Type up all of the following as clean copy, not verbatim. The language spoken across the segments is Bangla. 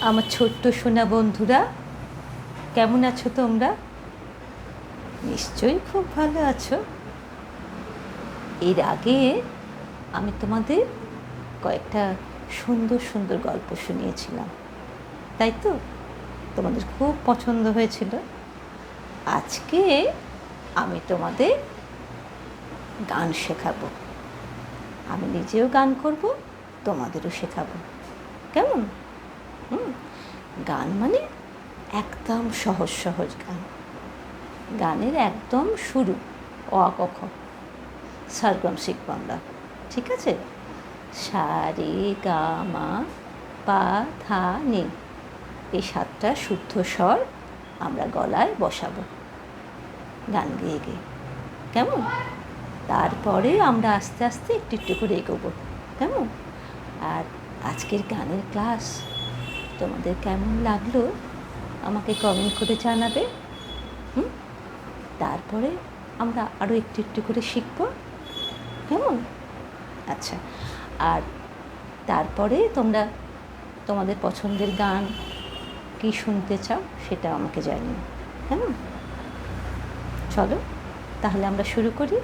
আমার ছোট্ট সোনা বন্ধুরা, কেমন আছো তোমরা? নিশ্চয়ই খুব ভালো আছো। এর আগে আমি তোমাদের কয়েকটা সুন্দর সুন্দর গল্প শুনিয়েছিলাম, তাই তো? তোমাদের খুব পছন্দ হয়েছিল। আজকে আমি তোমাদের গান শেখাবো। আমি নিজেও গান করব, তোমাদেরও শেখাবো। কেমন? গান মানে একদম সহজ সহজ গান। গানের একদম শুরু অ আ ক খ, সরগম শিখব আমরা, ঠিক আছে? সা রে গা মা পা ধা নি, এই 7টা শুদ্ধ স্বর আমরা গলায় বসাবো গান গেয়ে গেয়ে। কেমন? তারপরে আমরা আস্তে আস্তে একটু একটু করে এগোবো। কেমন? আর আজকের গানের ক্লাস তোমাদের কেমন লাগলো আমাকে কমেন্ট করে জানাবে। তারপরে আমরা আরও একটু একটু করে শিখব। কেমন? আচ্ছা, আর তারপরে তোমরা তোমাদের পছন্দের গান কি শুনতে চাও সেটা আমাকে জানিও। কেমন? চলো তাহলে আমরা শুরু করি।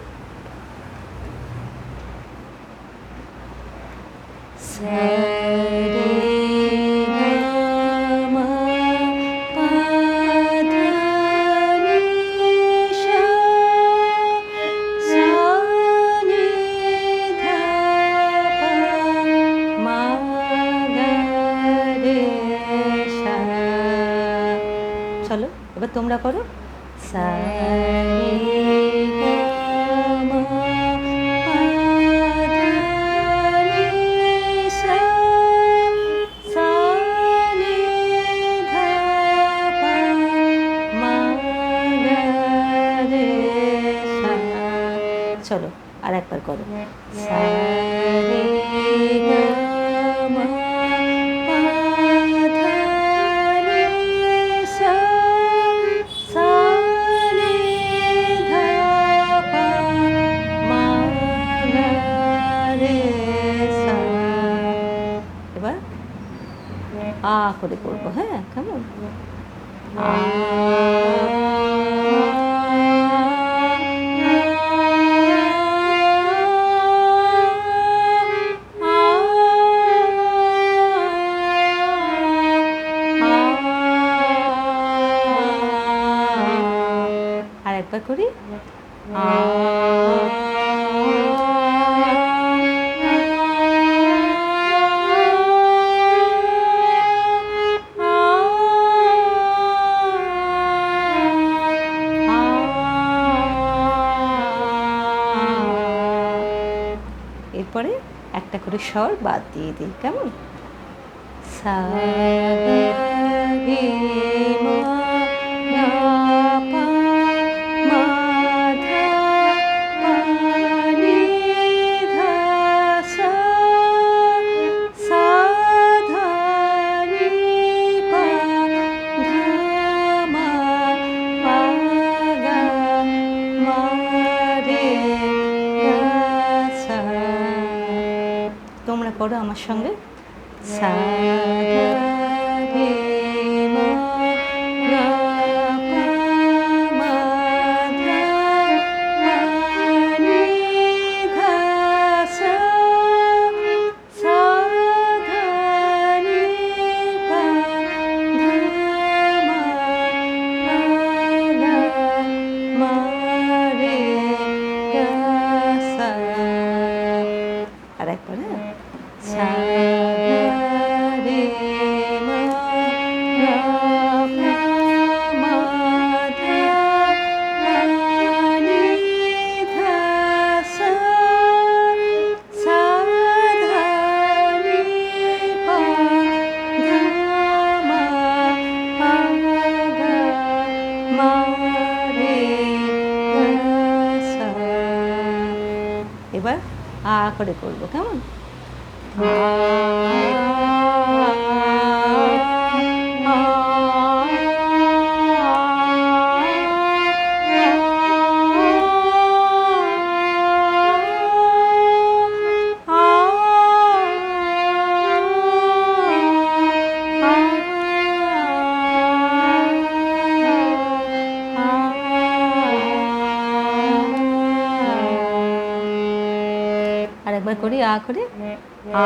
চলো এবার তোমরা করো। সা রে গা মা পা ধা নি সা, সা নি ধা পা মা গা রে সা। চলো আর একবার করো। সা রে গা মা পা ধা নি সা, সা নি ধা পা মা গা রে সা। এবার আ করে করবো, হ্যাঁ? কেমন? আ আর একবার করি। এরপরে একটা করে স্বর বাদ দিয়ে দিই। কেমন? সা রে মা গা পা মা ধা পা নি ধা সা, সা ধা নি পা ধা মা পা গা মা রে গা সা। তোমরা করো আমার সঙ্গে। সা রে মা গা পা মা ধা পা নি ধা সা, সা ধা নি পা ধা মা পা গা মা রে গা সা। আর একবার, হ্যাঁ? সা রে মা গা পা মা ধা পা নি ধা সা, সা ধা নি পা ধা মা পা গা মা রে গা সা। এবার আ করে করবো। কেমন? আ করে আ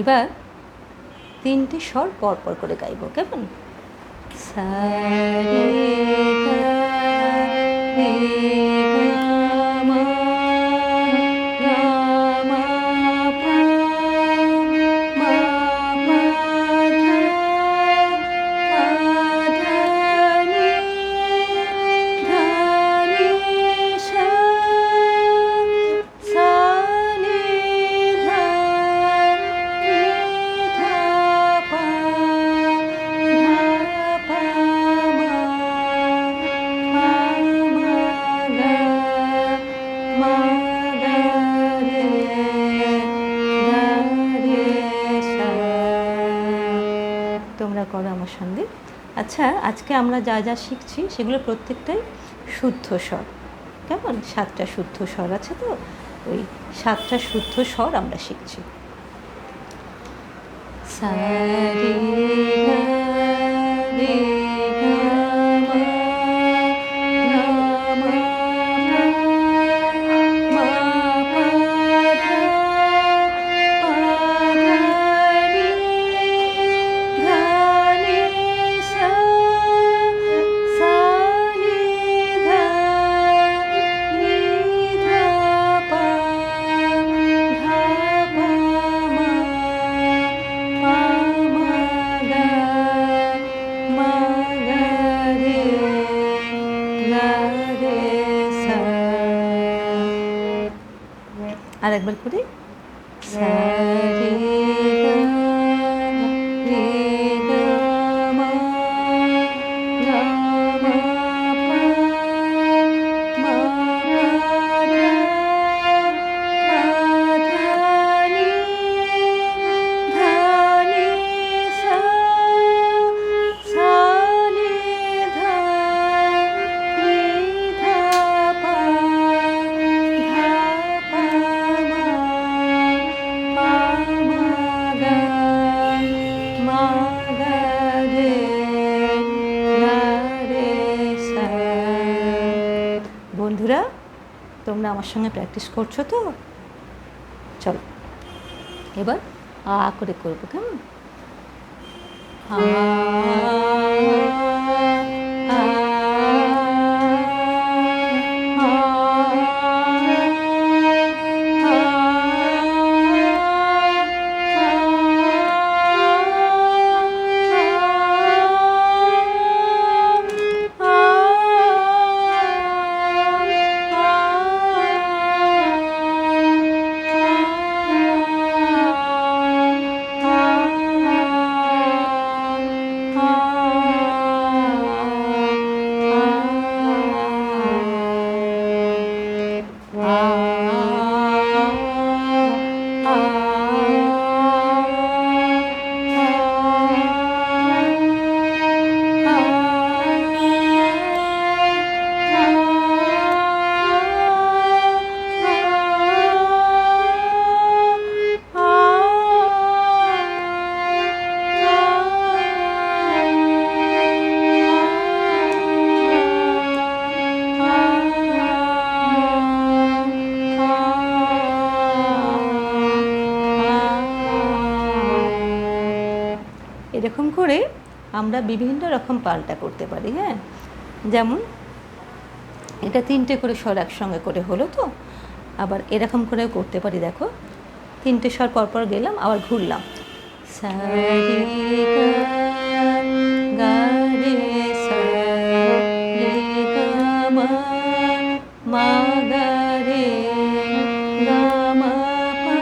এবার তিনটে স্বর পরপর করে গাইব, কেমন? সা রে গা রে গা মা গা মা পা মা পা ধা নি সা সা নি ধা নি ধা পা ধা পা মা মা মা গা মা গা রে সা। তোমরা করো আমার সঙ্গে। আচ্ছা, আজকে আমরা যা যা শিখছি সেগুলো প্রত্যেকটাই শুদ্ধ স্বর, কেমন? 7টা শুদ্ধ স্বর আছে, তো ওই 7টা শুদ্ধ স্বর আমরা শিখছি। সা রে গা রে গা মা গা মা পা মা পা ধা নি সা সা নি ধা নি ধা পা ধা পা মা পা মা গা রে সা। আর একবার করি। সা রে গা রে গা মা গা মা পা মা পা ধা নি সা সা নি ধা নি ধা পা ধা পা মা পা মা গা রে সা। বন্ধুরা, তোমরা আমার সঙ্গে প্র্যাকটিস করছো তো? চলো এবার আ করে করবো, কেমন? আ এরকম করে আমরা বিভিন্ন রকম পাল্টা করতে পারি, হ্যাঁ? যেমন এটা 3টে করে স্বর একসঙ্গে করে হলো, তো আবার এরকম করেও করতে পারি। দেখো, 3টে স্বর পরপর গেলাম, আবার ঘুরলাম। সা রে গা রে সা রে গা মা মা গা রে গা মা পা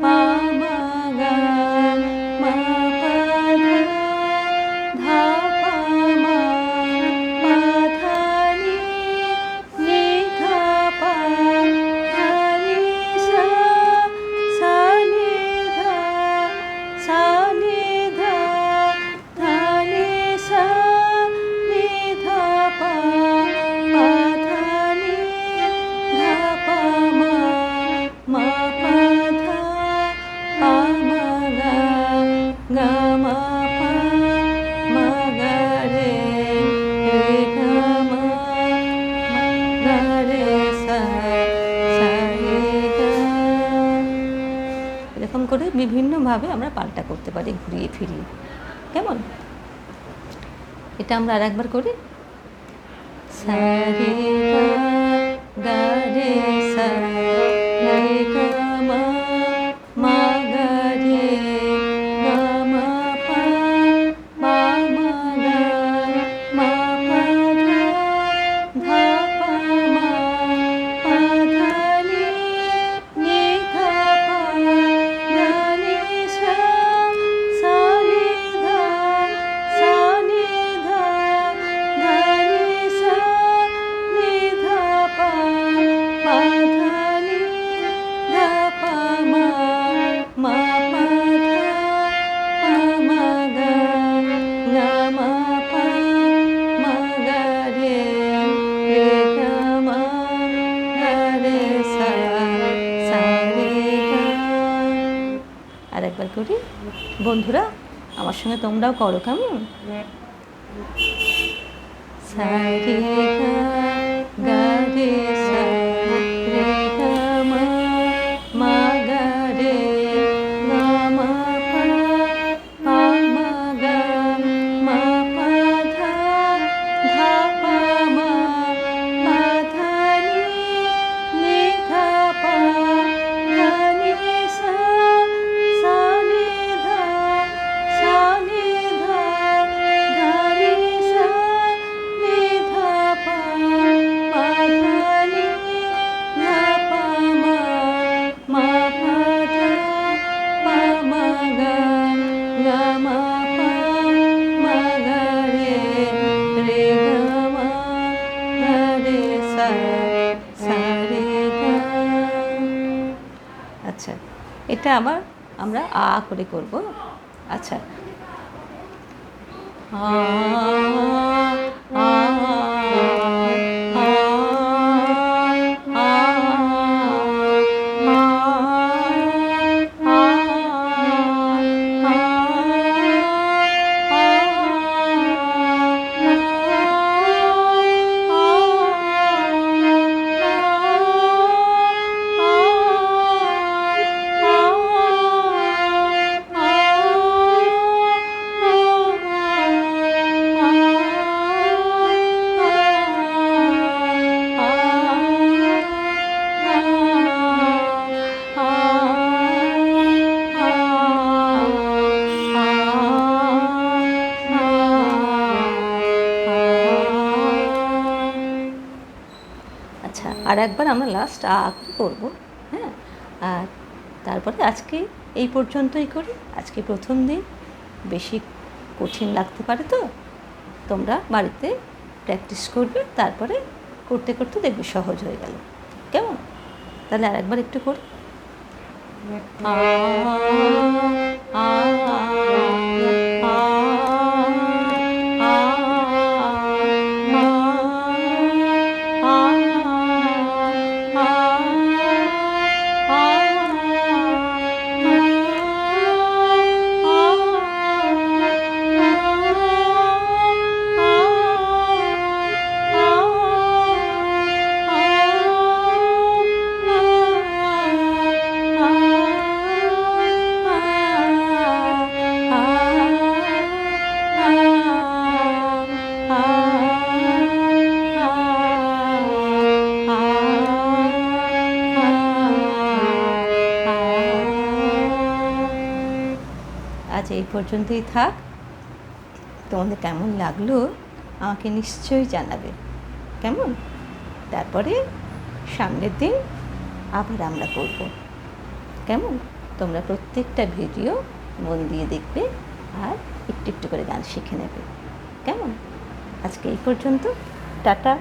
পা মা গা মা পা ধা পা মা পা ধা নি ধা পা ধা নি সা সা নি ধা বিভিন্নভাবে আমরা পাল্টা করতে পারি ঘুরিয়ে ফিরিয়ে। কেমন? এটা আমরা আর একবার করি। সা রে গা রে সা রে গা মা মা গা রে গা মা পা মা মা গা মা পা ধা ধা পা মা পা ধা নি নি ধা পা ধা নি সা সা নি ধা সা নি ধা ধা নি সা নি ধা পা পা ধা নি ধা পা মা মা পা ধা পা মা গা গা মা পা মা গা রে রে গা মা গা রে সা সা রে গা। আর একবার করি। বন্ধুরা আমার সঙ্গে তোমরাও করো, কেমন? সা রে গা গা রে সা রে গা মা মা গা রে গা মা পা পা মা গা মা পা ধা ধা পা মা পা ধা নি নি ধা পা ধা নি সা সা নি ধা সা নি ধা ধা নি সা নি ধা পা পা ধা নি ধা পা মা মা পা ধা পা মা গা গা মা পা মা গা রে রে গা মা গা রে সা সা রে গা। আচ্ছা, এটা আবার আমরা আ করে করব। আচ্ছা, আ আ আচ্ছা, আর একবার আমরা লাস্ট আ করব। হ্যাঁ, আর তারপরে আজকে এই পর্যন্তই করি। আজকে প্রথম দিন, বেশি কঠিন লাগতে পারে, তো তোমরা বাড়িতে প্র্যাকটিস করবে, তারপরে করতে করতে দেখবে সহজ হয়ে গেল। কেমন? তাহলে আর একবার একটু করি। আ আ আজ এই পর্যন্তই থাক। তোমাদের কেমন লাগলো আমাকে নিশ্চয়ই জানাবে, কেমন? তারপরে সামনের দিন আবার আমরা করব, কেমন? তোমরা প্রত্যেকটা ভিডিও মন দিয়ে দেখবে আর একটু একটু করে গান শিখে নেবে, কেমন? আজকে এই পর্যন্ত, টাটা।